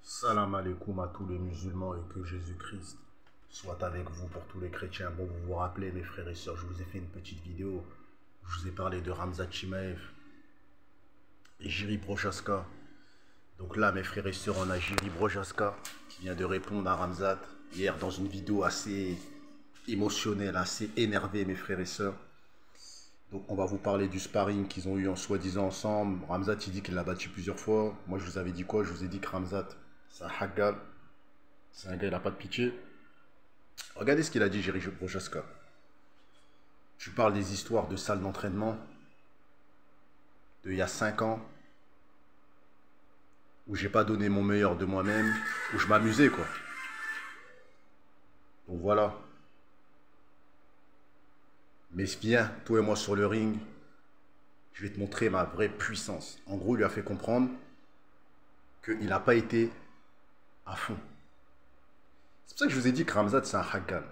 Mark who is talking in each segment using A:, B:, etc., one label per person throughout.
A: Salam alaikum à tous les musulmans et que Jésus-Christ soit avec vous pour tous les chrétiens. Bon, vous vous rappelez mes frères et sœurs, je vous ai fait une petite vidéo. Je vous ai parlé de Khamzat Chimaev et Jiri Prochaska. Donc là mes frères et sœurs, on a Jiri Prochaska qui vient de répondre à Khamzat hier dans une vidéo assez émotionnelle, assez énervée mes frères et sœurs. Donc on va vous parler du sparring qu'ils ont eu en soi-disant ensemble. Khamzat il dit qu'il l'a battu plusieurs fois. Moi je vous avais dit quoi? Je vous ai dit que Khamzat c'est un haggal. C'est un gars, il n'a pas de pitié. Regardez ce qu'il a dit, Jiri Prochaska. Tu parles des histoires de salles d'entraînement de il y a 5 ans où j'ai pas donné mon meilleur de moi-même, où je m'amusais quoi. Donc voilà. Mais viens, toi et moi sur le ring, je vais te montrer ma vraie puissance. En gros, il lui a fait comprendre qu'il n'a pas été à fond. C'est pour ça que je vous ai dit que Khamzat c'est un haggal.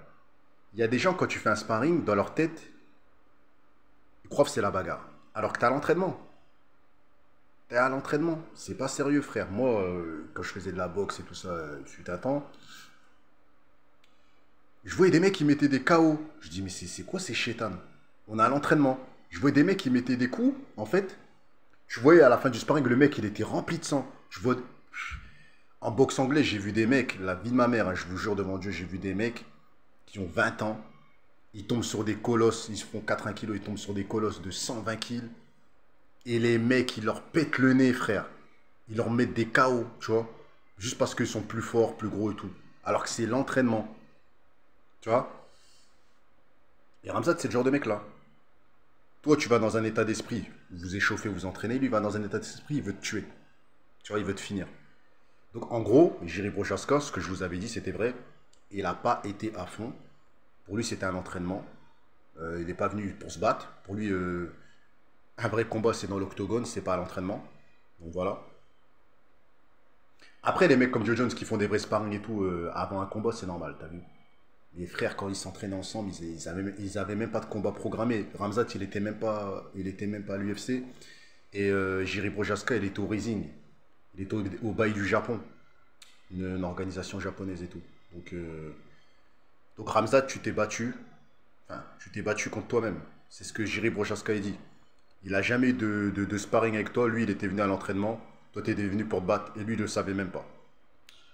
A: Il y a des gens, quand tu fais un sparring, dans leur tête, ils croient que c'est la bagarre. Alors que tu es à l'entraînement. Tu es à l'entraînement. C'est pas sérieux, frère. Moi, quand je faisais de la boxe et tout ça, tu t'attends. Je voyais des mecs qui mettaient des KO. Je dis, mais c'est quoi ces chétanes? On est à l'entraînement. Je voyais des mecs qui mettaient des coups. En fait, je voyais à la fin du sparring, le mec, il était rempli de sang. Je vois... En boxe anglais, j'ai vu des mecs, la vie de ma mère, hein, je vous jure devant Dieu, j'ai vu des mecs qui ont 20 ans. Ils tombent sur des colosses, ils se font 80 kilos, ils tombent sur des colosses de 120 kilos. Et les mecs, ils leur pètent le nez, frère. Ils leur mettent des KO, tu vois. Juste parce qu'ils sont plus forts, plus gros et tout. Alors que c'est l'entraînement. Tu vois. Et Khamzat, c'est le genre de mec là. Toi, tu vas dans un état d'esprit, vous vous échauffez, vous entraînez. Lui, il va dans un état d'esprit, il veut te tuer. Tu vois, il veut te finir. Donc en gros, Jiri Prochaska, ce que je vous avais dit, c'était vrai. Il n'a pas été à fond. Pour lui, c'était un entraînement. Il n'est pas venu pour se battre. Pour lui, un vrai combat, c'est dans l'octogone, c'est pas à l'entraînement. Donc voilà. Après, les mecs comme Joe Jones qui font des vrais sparring et tout, avant un combat, c'est normal, t'as vu. Les frères, quand ils s'entraînaient ensemble, ils avaient même pas de combat programmé. Khamzat, il était même pas à l'UFC. Et Jiri Prochaska, il était au Rising. Il était au bail du Japon. Une organisation japonaise et tout. Donc Khamzat, tu t'es battu. Enfin, tu t'es battu contre toi-même. C'est ce que Jiri Prochaska a dit. Il n'a jamais eu de sparring avec toi. Lui, il était venu à l'entraînement. Toi, tu étais venu pour te battre. Et lui, il ne le savait même pas.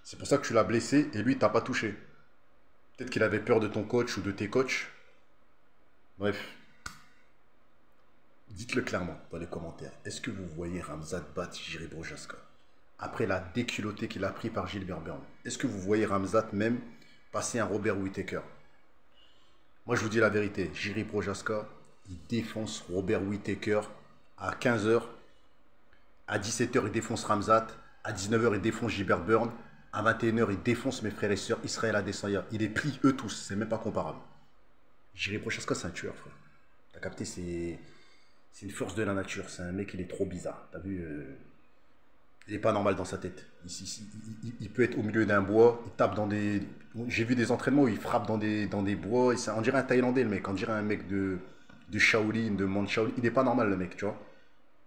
A: C'est pour ça que tu l'as blessé. Et lui, il t'a pas touché. Peut-être qu'il avait peur de ton coach ou de tes coachs. Bref. Dites-le clairement dans les commentaires. Est-ce que vous voyez Khamzat battre Jiri Prochaska après la déculottée qu'il a pris par Gilbert Burns? Est-ce que vous voyez Khamzat même passer un Robert Whittaker? Moi, je vous dis la vérité. Jiri Prochaska, il défonce Robert Whittaker à 15 h. À 17 h, il défonce Khamzat. À 19 h, il défonce Gilbert Burns. À 21 h, il défonce mes frères et sœurs Israël Adesanya. Il les plie eux tous. C'est même pas comparable. Jiri Prochaska, c'est un tueur, frère. T'as capté, c'est une force de la nature. C'est un mec, il est trop bizarre. T'as vu il n'est pas normal dans sa tête. Il peut être au milieu d'un bois, il tape dans des... J'ai vu des entraînements où il frappe dans des bois. On dirait un Thaïlandais, le mec. On dirait un mec de Shaolin, de Mount Shaolin. Il n'est pas normal, le mec, tu vois.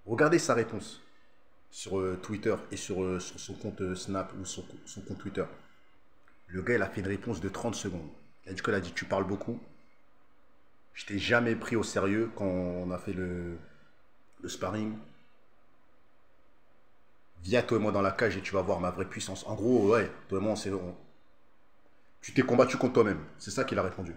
A: Regardez sa réponse sur Twitter et sur son compte Snap ou son compte Twitter. Le gars, il a fait une réponse de 30 secondes. Il a dit, tu parles beaucoup. Je t'ai jamais pris au sérieux quand on a fait le sparring. Viens toi et moi dans la cage et tu vas voir ma vraie puissance. En gros, ouais, toi et moi, tu t'es combattu contre toi-même. C'est ça qu'il a répondu.